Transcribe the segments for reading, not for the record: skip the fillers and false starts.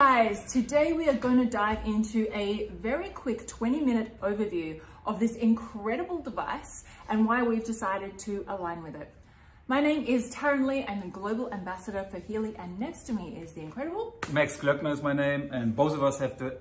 guys, today we are going to dive into a very quick 20-minute overview of this incredible device and why we've decided to align with it. My name is Taryn Lee, I'm the Global Ambassador for Healy, and next to me is the incredible... Max Glöckner is my name, and both of us have the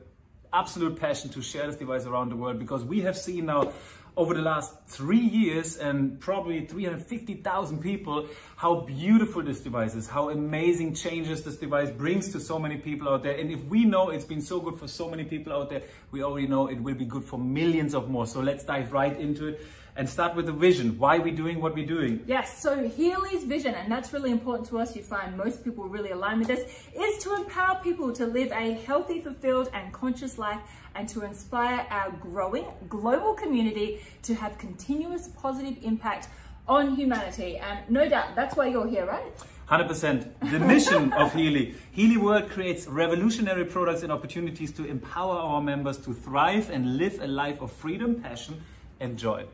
absolute passion to share this device around the world, because we have seen now over the last 3 years and probably 350,000 people how beautiful this device is, how amazing changes this device brings to so many people out there. And if we know it's been so good for so many people out there, we already know it will be good for millions of more. So let's dive right into it and start with the vision. Why are we doing what we're doing? Yes, so Healy's vision, and that's really important to us, you find most people really align with this, is to empower people to live a healthy, fulfilled and conscious life, and to inspire our growing global community to have continuous positive impact on humanity. And no doubt, that's why you're here, right? 100%. The mission of Healy. Healy World creates revolutionary products and opportunities to empower our members to thrive and live a life of freedom, passion and joy.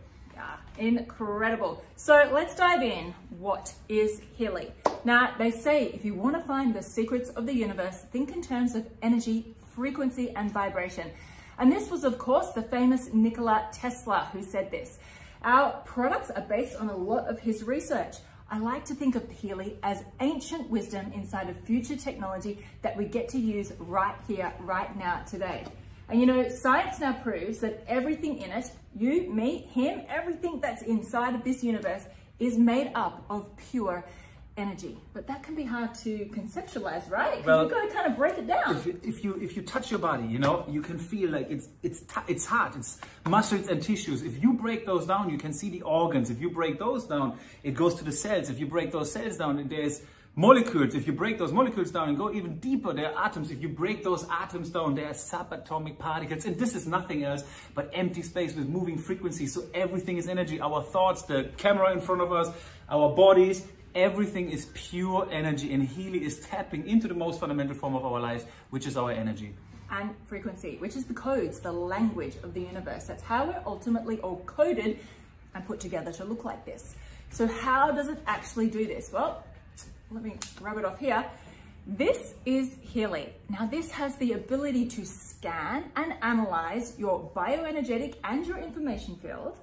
Incredible. So let's dive in. What is Healy? Now, they say if you want to find the secrets of the universe, think in terms of energy, frequency, and vibration. And this was, of course, the famous Nikola Tesla who said this. Our products are based on a lot of his research. I like to think of Healy as ancient wisdom inside of future technology that we get to use right here, right now, today. And you know, science now proves that everything in it, you, me, him, everything that's inside of this universe is made up of pure energy. But that can be hard to conceptualize, right? Because Well, you've got to kind of break it down. If you touch your body, you know, you can feel like it's hard, it's muscles and tissues. If you break those down, you can see the organs. If you break those down, it goes to the cells. If you break those cells down, there's molecules. If you break those molecules down and go even deeper, there are atoms. If you break those atoms down, there are subatomic particles. And this is nothing else but empty space with moving frequencies. So everything is energy. Our thoughts, the camera in front of us, our bodies, everything is pure energy. And Healy is tapping into the most fundamental form of our lives, which is our energy. And frequency, which is the codes, the language of the universe. That's how we're ultimately all coded and put together to look like this. So how does it actually do this? Well, let me rub it off here. This is Healy. Now this has the ability to scan and analyze your bioenergetic and your information field,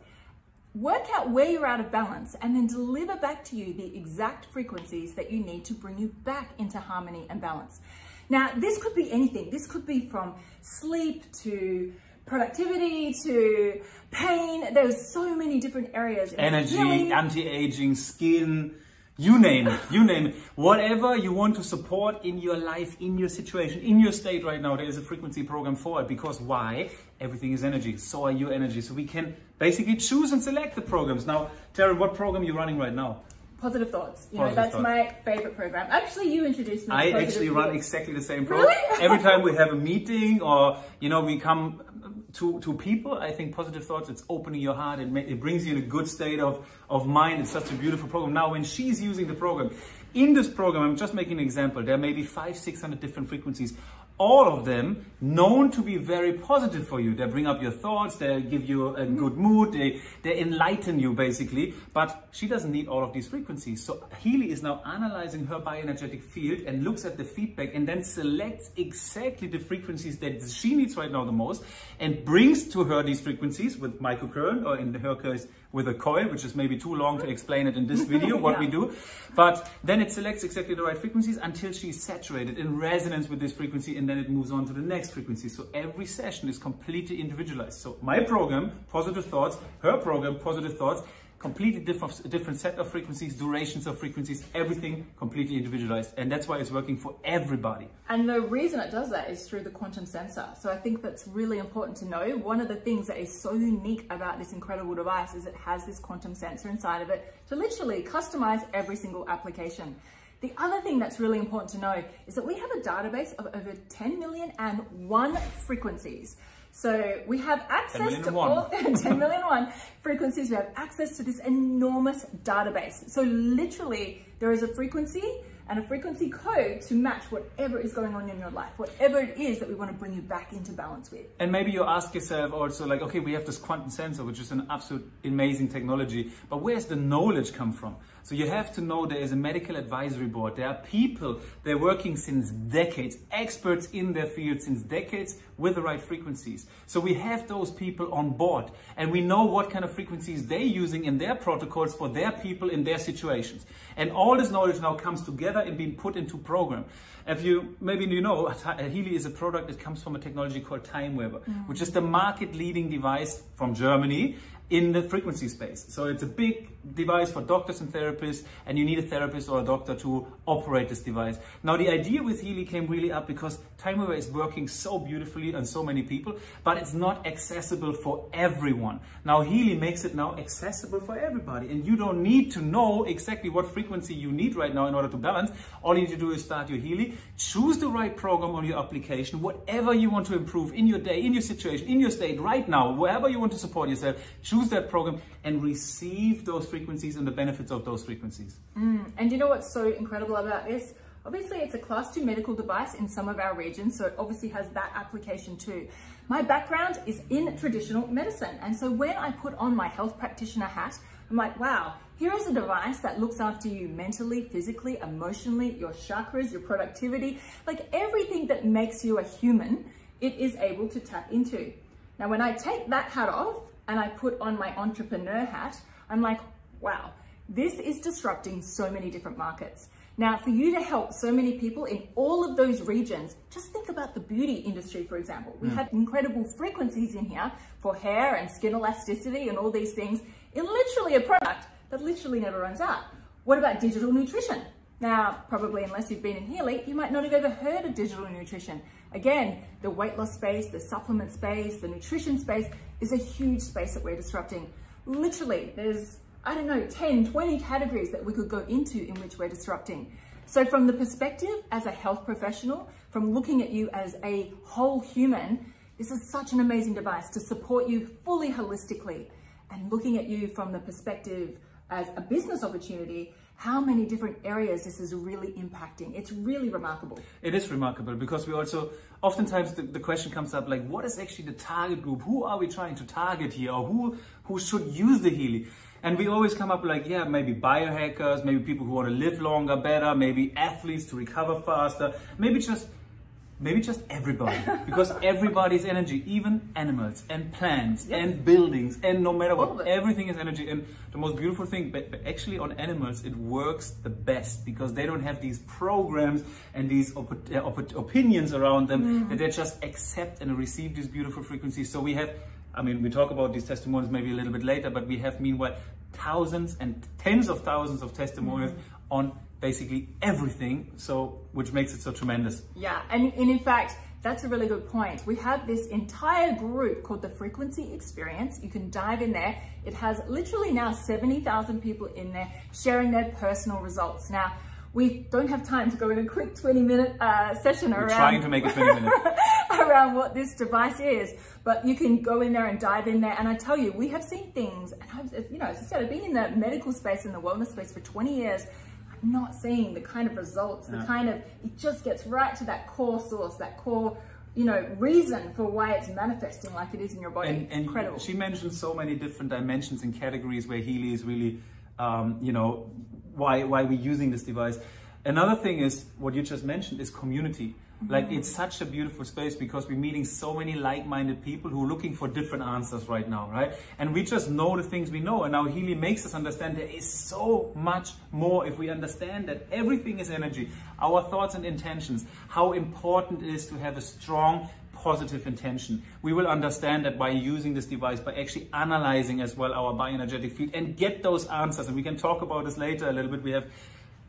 work out where you're out of balance, and then deliver back to you the exact frequencies that you need to bring you back into harmony and balance. Now this could be anything. This could be from sleep to productivity to pain. There's so many different areas. Energy, anti-aging, skin, you name it, whatever you want to support in your life, in your situation, in your state right now, there is a frequency program for it. Because why? Everything is energy, so are your energy. So we can basically choose and select the programs. Now, Taryn, what program are you running right now? Positive Thoughts. You know, that's my favorite program. Actually, you introduced me to I Positive actually Thoughts. run exactly the same program. Really? Every time we have a meeting or, you know, we come to people, I think Positive Thoughts, it's opening your heart. It brings you in a good state of mind. It's such a beautiful program. Now, when she's using the program, in this program, I'm just making an example. There may be 500-600 different frequencies. All of them known to be very positive for you. They bring up your thoughts, they give you a good mood, they enlighten you basically, but she doesn't need all of these frequencies. So Healy is now analyzing her bioenergetic field and looks at the feedback and then selects exactly the frequencies that she needs right now the most and brings to her these frequencies with microcurrent, or in her case with a coil, which is maybe too long to explain it in this video, what we do. But then it selects exactly the right frequencies until she's saturated in resonance with this frequency, and then it moves on to the next frequency. So every session is completely individualized. So my program, Positive Thoughts, her program, Positive Thoughts, completely different set of frequencies, durations of frequencies, everything completely individualized. And that's why it's working for everybody. And the reason it does that is through the quantum sensor. So I think that's really important to know. One of the things that is so unique about this incredible device is it has this quantum sensor inside of it to literally customize every single application. The other thing that's really important to know is that we have a database of over 10,000,001 frequencies. So we have access to all 10,000,001 frequencies. We have access to this enormous database. So literally there is a frequency and a frequency code to match whatever is going on in your life, whatever it is that we want to bring you back into balance with. And maybe you ask yourself also, like, okay, we have this quantum sensor, which is an absolute amazing technology, but where's the knowledge come from? So you have to know there is a medical advisory board. There are people, they're working since decades, experts in their field since decades with the right frequencies. So we have those people on board and we know what kind of frequencies they're using in their protocols for their people in their situations. And all this knowledge now comes together and being put into program. If you, maybe you know, Healy is a product that comes from a technology called Time Weaver, which is the market leading device from Germany in the frequency space. So it's a big device for doctors and therapists, and you need a therapist or a doctor to operate this device. Now the idea with Healy came really up because Time Weaver is working so beautifully on so many people, but it's not accessible for everyone. Now Healy makes it now accessible for everybody, and you don't need to know exactly what frequency you need right now in order to balance. All you need to do is start your Healy, choose the right program on your application, whatever you want to improve in your day, in your situation, in your state right now, wherever you want to support yourself, choose that program and receive those frequencies and the benefits of those frequencies. And you know what's so incredible about this? Obviously, it's a class 2 medical device in some of our regions, so it obviously has that application too. My background is in traditional medicine, and so when I put on my health practitioner hat, I'm like, wow, here is a device that looks after you mentally, physically, emotionally, your chakras, your productivity, like everything that makes you a human, it is able to tap into. Now, when I take that hat off and I put on my entrepreneur hat, I'm like, wow, this is disrupting so many different markets. Now, for you to help so many people in all of those regions, just think about the beauty industry, for example. We have incredible frequencies in here for hair and skin elasticity and all these things in literally a product that literally never runs out. What about digital nutrition? Now, probably unless you've been in Healy, you might not have ever heard of digital nutrition. Again, the weight loss space, the supplement space, the nutrition space is a huge space that we're disrupting. Literally, there's, I don't know, 10, 20 categories that we could go into in which we're disrupting. So from the perspective as a health professional, from looking at you as a whole human, this is such an amazing device to support you fully holistically. And looking at you from the perspective as a business opportunity, how many different areas this is really impacting. It's really remarkable. It is remarkable because we also, oftentimes the question comes up like, what is actually the target group? Who are we trying to target here? Or who should use the Healy? And we always come up like, yeah, maybe biohackers, maybe people who want to live longer, better, maybe athletes to recover faster, maybe just everybody, because everybody's energy, even animals and plants and buildings, and no matter what, everything is energy. And the most beautiful thing, but actually on animals, it works the best because they don't have these programs and these opinions around them, that they just accept and receive these beautiful frequencies. So we have, I mean, we talk about these testimonials maybe a little bit later, but we have meanwhile thousands and tens of thousands of testimonials on basically everything, so which makes it so tremendous. Yeah, and in fact, that's a really good point. We have this entire group called the Frequency Experience. You can dive in there. It has literally now 70,000 people in there sharing their personal results. Now, we don't have time to go in a quick 20-minute session around. We're trying to make it 20 minutes. around what this device is, but you can go in there and dive in there. And I tell you, we have seen things, and you know, as I said, I've been in the medical space and the wellness space for 20 years. I'm not seeing the kind of results, the kind of, it just gets right to that core source, that core, you know, reason for why it's manifesting like it is in your body. And incredible. She mentioned so many different dimensions and categories where Healy is really, you know, why we're using this device. Another thing is what you just mentioned is community. Like, it's such a beautiful space because we're meeting so many like-minded people who are looking for different answers right now, right? And we just know the things we know. And now Healy makes us understand there is so much more if we understand that everything is energy. Our thoughts and intentions, how important it is to have a strong, positive intention. We will understand that by using this device, by actually analyzing as well our bioenergetic field and get those answers. And we can talk about this later a little bit.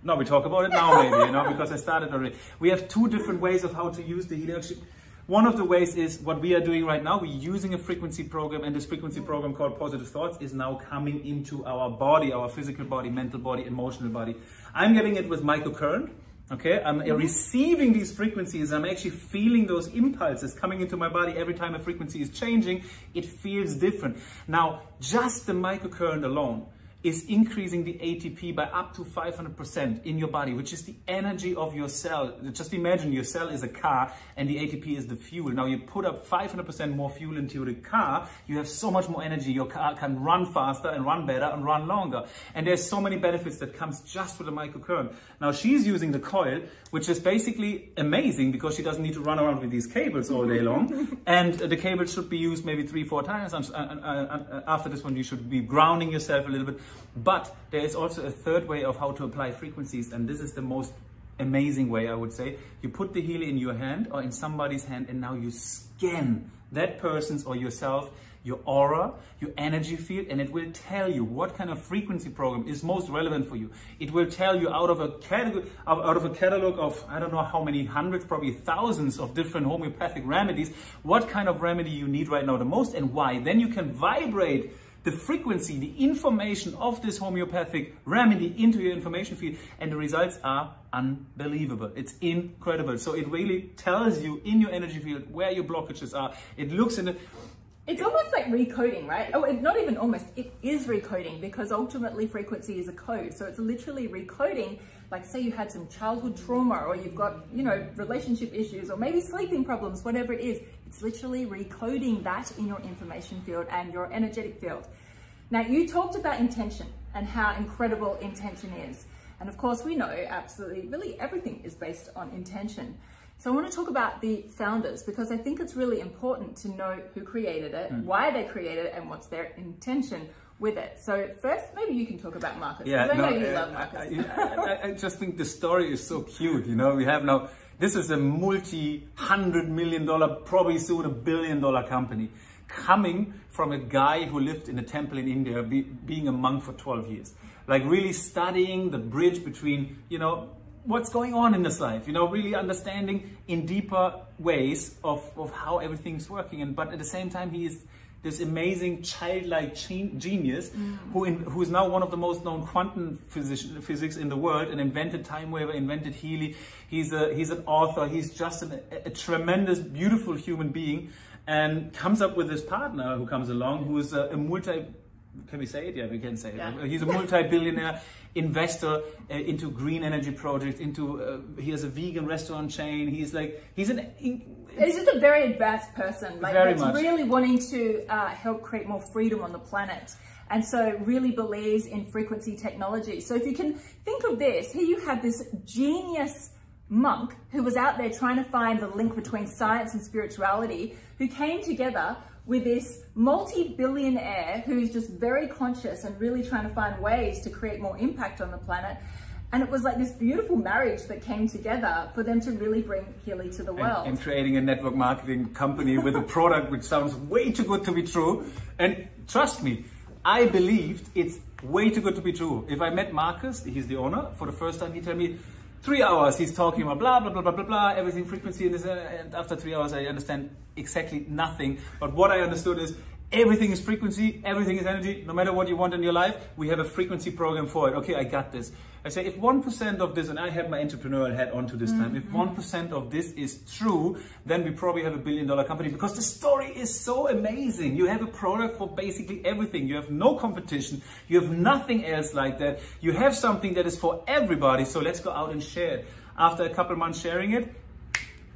We talk about it now maybe, you know, because I started already. We have two different ways of how to use the Healy. Actually, one of the ways is what we are doing right now. We're using a frequency program, and this frequency program called Positive Thoughts is now coming into our body, our physical body, mental body, emotional body. I'm getting it with microcurrent. Okay, I'm receiving these frequencies. I'm actually feeling those impulses coming into my body every time a frequency is changing. It feels different. Now, just the microcurrent alone is increasing the ATP by up to 500% in your body, which is the energy of your cell. Just imagine your cell is a car and the ATP is the fuel. Now you put up 500% more fuel into the car, you have so much more energy. Your car can run faster and run better and run longer. And there's so many benefits that comes just with a microcurrent. Now she's using the coil, which is basically amazing because she doesn't need to run around with these cables all day long. And the cable should be used maybe 3-4 times. After this one, you should be grounding yourself a little bit. But there is also a third way of how to apply frequencies, and this is the most amazing way, I would say. You put the Healy in your hand or in somebody's hand, and now you scan that person's or yourself, your aura, your energy field, and it will tell you what kind of frequency program is most relevant for you. It will tell you out of a catalog of I don't know how many hundreds, probably thousands of different homeopathic remedies, what kind of remedy you need right now the most and why. Then you can vibrate the frequency, the information of this homeopathic remedy into your information field, and the results are unbelievable. It's incredible. So it really tells you in your energy field where your blockages are. It looks in the... It's almost like recoding, right? Oh, not even almost, it is recoding, because ultimately frequency is a code. So it's literally recoding, like say you had some childhood trauma, or you've got, you know, relationship issues, or maybe sleeping problems, whatever it is. It's literally recoding that in your information field and your energetic field. Now, you talked about intention and how incredible intention is. And of course, we know absolutely, really everything is based on intention. So I want to talk about the founders, because I think it's really important to know who created it, why they created it, and what's their intention with it. So first, maybe you can talk about Marcus. Yeah, I know you love Marcus. I just think the story is so cute. You know, we have now, this is a multi-$100 million, probably soon $1 billion company, coming from a guy who lived in a temple in India, being a monk for 12 years. Like really studying the bridge between, you know, what's going on in this life, you know, really understanding in deeper ways of how everything's working. But at the same time, he is this amazing childlike genius who is now one of the most known quantum physics in the world, and invented time waver, invented Healy. He's an author. He's just a tremendous, beautiful human being, and comes up with this partner who comes along, who is a multi... Can we say it? Yeah, we can say it. Yeah. He's a multi-billionaire investor into green energy projects. He has a vegan restaurant chain. He's just a very advanced person. Like that's really wanting to help create more freedom on the planet. And so really believes in frequency technology. So if you can think of this, here you have this genius monk who was out there trying to find the link between science and spirituality, who came together with this multi-billionaire who's just very conscious and really trying to find ways to create more impact on the planet. And it was like this beautiful marriage that came together for them to really bring Healy to the world. And creating a network marketing company with a product which sounds way too good to be true. And trust me, I believed it's way too good to be true. If I met Marcus, he's the owner, for the first time, he told me, 3 hours he's talking about blah, blah, blah, blah, blah, blah, everything frequency, and after 3 hours I understand exactly nothing. But what I understood is everything is frequency, everything is energy. No matter what you want in your life, we have a frequency program for it. Okay, I got this. I say if 1% of this, and I have my entrepreneurial hat onto this time, if 1% of this is true, then we probably have $1 billion company, because the story is so amazing. You have a product for basically everything. You have no competition. You have nothing else like that. You have something that is for everybody. So let's go out and share it. After a couple months sharing it,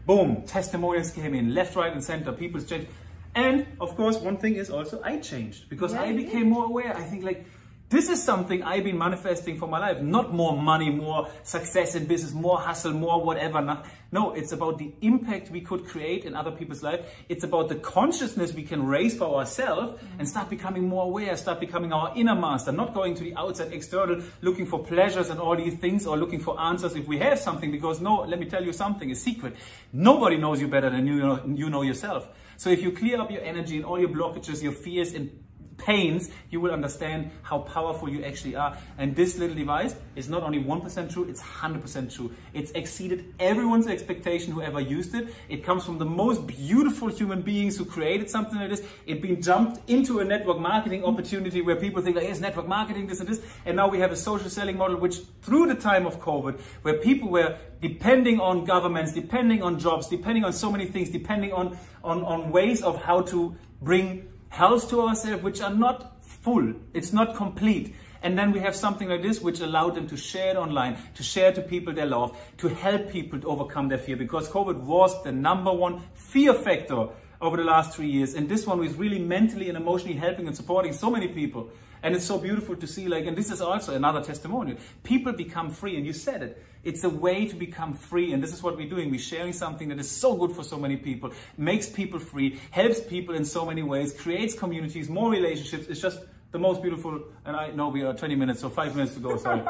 boom, testimonials came in left, right, and center. People's changed. And of course, one thing is also I changed, because I became more aware. I think like, this is something I've been manifesting for my life. Not more money, more success in business, more hustle, more whatever. No, it's about the impact we could create in other people's life. It's about the consciousness we can raise for ourselves and start becoming more aware, start becoming our inner master, not going to the outside external, looking for pleasures and all these things, or looking for answers if we have something. Because no, let me tell you something, a secret. Nobody knows you better than you know yourself. So if you clear up your energy and all your blockages, your fears and pains, you will understand how powerful you actually are. And this little device is not only 1% true, it's 100% true. It's exceeded everyone's expectation who ever used it. It comes from the most beautiful human beings who created something like this. It been jumped into a network marketing opportunity where people think like, yes, network marketing, this and this. And now we have a social selling model, which through the time of COVID, where people were depending on governments, depending on jobs, depending on so many things, depending on ways of how to bring health to ourselves, which are not full, it's not complete. And then we have something like this, which allowed them to share it online, to share to people they love, to help people to overcome their fear, because COVID was the #1 fear factor over the last 3 years. And this one was really mentally and emotionally helping and supporting so many people. And it's so beautiful to see, like, and this is also another testimonial. People become free, and you said it. It's a way to become free, and this is what we're doing. We're sharing something that is so good for so many people, makes people free, helps people in so many ways, creates communities, more relationships. It's just the most beautiful, and I know we are 20 minutes, so 5 minutes to go, sorry.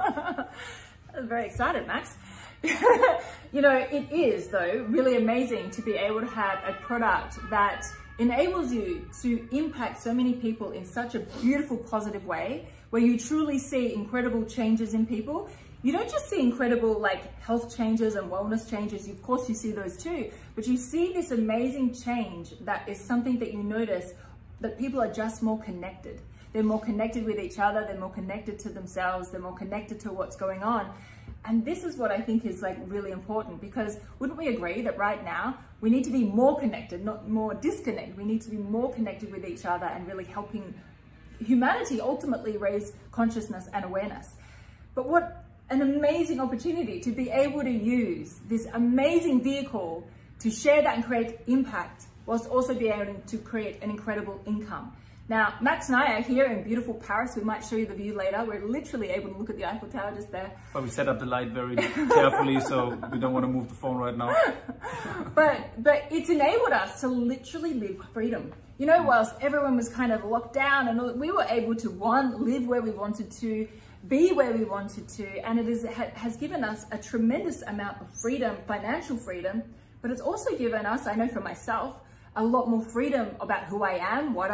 I'm very excited, Max. You know, it is, though, really amazing to be able to have a product that enables you to impact so many people in such a beautiful, positive way, where you truly see incredible changes in people. You don't just see incredible like health changes and wellness changes, of course you see those too, but you see this amazing change that is something that you notice that people are just more connected. They're more connected with each other, they're more connected to themselves, they're more connected to what's going on. And this is what I think is like really important, because wouldn't we agree that right now we need to be more connected, not more disconnected. We need to be more connected with each other and really helping humanity ultimately raise consciousness and awareness. But what an amazing opportunity to be able to use this amazing vehicle to share that and create impact, whilst also being able to create an incredible income. Now, Max and I are here in beautiful Paris. We might show you the view later. We're literally able to look at the Eiffel Tower just there. But we set up the light very carefully, so we don't want to move the phone right now. But it's enabled us to literally live freedom. You know, whilst everyone was kind of locked down, and we were able to, one, live where we wanted to, be where we wanted to, and it has given us a tremendous amount of freedom, financial freedom, but it's also given us, I know for myself, a lot more freedom about who I am, why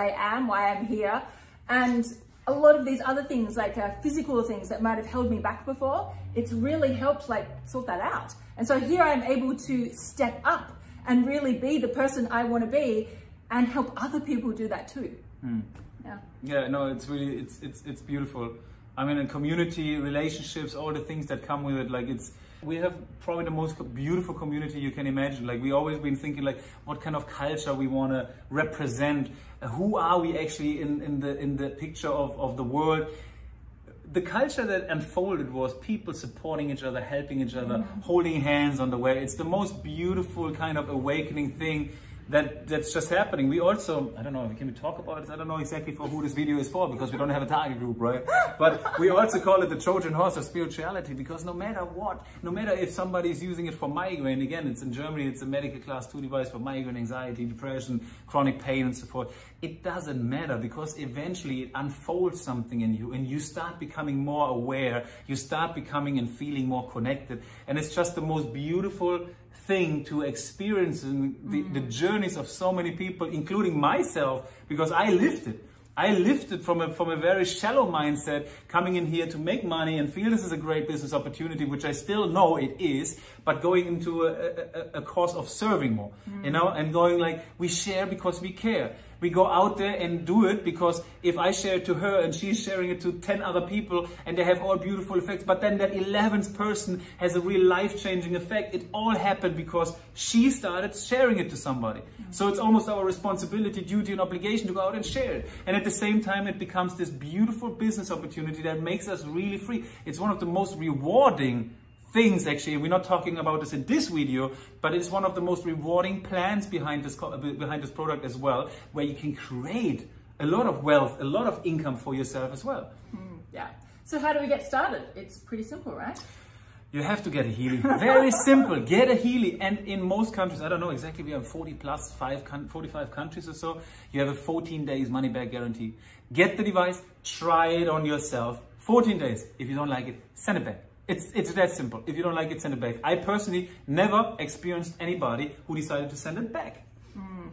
I'm here, and a lot of these other things, like physical things that might have held me back before, it's really helped like sort that out. And so here I'm able to step up and really be the person I want to be and help other people do that too. Yeah, no, it's really, it's beautiful. I mean, in community, relationships, all the things that come with it, like we have probably the most beautiful community you can imagine. Like, we always been thinking like what kind of culture we want to represent, who are we actually in the picture of the world. The culture that unfolded was people supporting each other, helping each other, holding hands on the way. It's the most beautiful kind of awakening thing that's just happening. We also, I don't know, can we talk about it? I don't know exactly for who this video is for, because we don't have a target group, right? But we also call it the Trojan horse of spirituality, because no matter what, no matter if somebody is using it for migraine, again, it's in Germany, it's a medical class 2 device for migraine, anxiety, depression, chronic pain and so forth. It doesn't matter, because eventually it unfolds something in you and you start becoming more aware, you start becoming and feeling more connected. And it's just the most beautiful thing to experience in the journeys of so many people, including myself, because I lived it. I lived it from a very shallow mindset, coming in here to make money and feel this is a great business opportunity, which I still know it is, but going into a cause of serving more, you know, and going like, we share because we care. We go out there and do it because if I share it to her and she's sharing it to 10 other people and they have all beautiful effects, but then that 11th person has a real life-changing effect. It all happened because she started sharing it to somebody. So it's almost our responsibility, duty, and obligation to go out and share it. And at the same time, it becomes this beautiful business opportunity that makes us really free. It's one of the most rewarding things, actually. We're not talking about this in this video, but it's one of the most rewarding plans behind this product as well, where you can create a lot of wealth, a lot of income for yourself as well. Yeah. So how do we get started? It's pretty simple, right? You have to get a Healy. Very simple. Get a Healy. And in most countries, I don't know exactly, we have 45 countries or so, you have a 14 days money back guarantee. Get the device, try it on yourself. 14 days. If you don't like it, send it back. It's that simple. If you don't like it, send it back. I personally never experienced anybody who decided to send it back.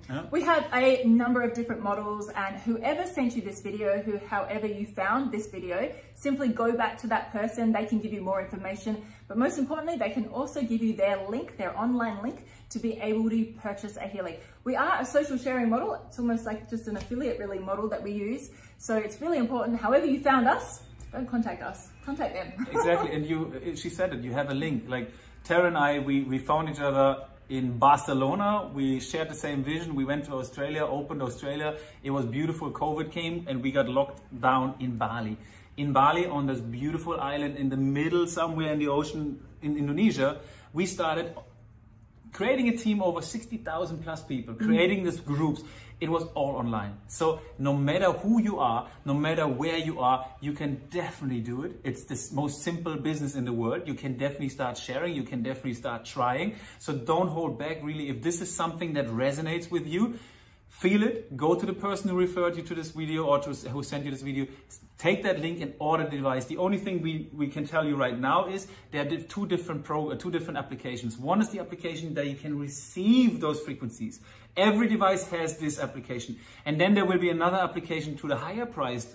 Yeah. We have a number of different models, and whoever sent you this video, however you found this video, simply go back to that person. They can give you more information, but most importantly, they can also give you their link, their online link, to be able to purchase a Healy. We are a social sharing model. It's almost like just an affiliate really model that we use. So it's really important. However you found us, don't contact us, contact them. Exactly, and she said it, you have a link. Like Tara and I, we found each other in Barcelona. We shared the same vision. We went to Australia, opened Australia. It was beautiful. COVID came and we got locked down in Bali. in Bali on this beautiful island in the middle somewhere in the ocean in Indonesia. We started creating a team over 60,000 plus people, creating these groups. It was all online. So no matter who you are, no matter where you are, you can definitely do it. It's the most simple business in the world. You can definitely start sharing. You can definitely start trying. So don't hold back, really. If this is something that resonates with you, feel it. Go to the person who referred you to this video or who sent you this video. Take that link and order the device. The only thing we can tell you right now is there are two different applications. One is the application that you can receive those frequencies. Every device has this application. And then there will be another application to the higher priced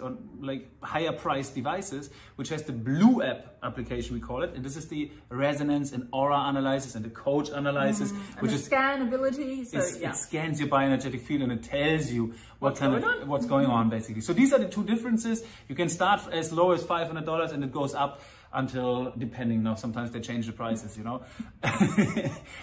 devices, which has the Blue app application, we call it. And this is the resonance and aura analysis and the coach analysis, which is scan ability. So it scans your bioenergetic field and it tells you what's going on basically. So these are the two differences. You can start as low as $500 and it goes up until, depending, now sometimes they change the prices, you know.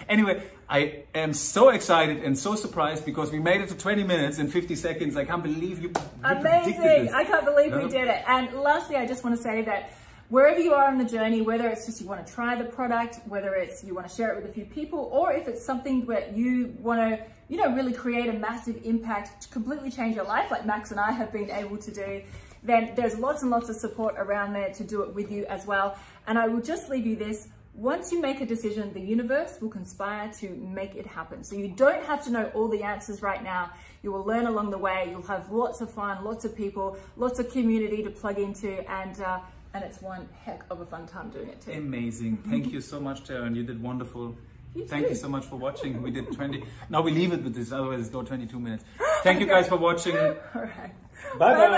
Anyway, I am so excited and so surprised because we made it to 20 minutes and 50 seconds. I can't believe you Amazing. This. I can't believe we did it. And lastly, I just want to say that wherever you are on the journey, whether it's just you want to try the product, whether it's you want to share it with a few people, or if it's something where you want to, you know, really create a massive impact to completely change your life, like Max and I have been able to do, then there's lots and lots of support around there to do it with you as well. And I will just leave you this. Once you make a decision, the universe will conspire to make it happen. So you don't have to know all the answers right now. You will learn along the way. You'll have lots of fun, lots of people, lots of community to plug into, and it's one heck of a fun time doing it too. Amazing. Thank you so much, Taryn. You did wonderful. Thank you so much for watching. We did 20. Now we leave it with this, otherwise it's go 22 minutes. Thank you guys for watching. All right. Bye-bye.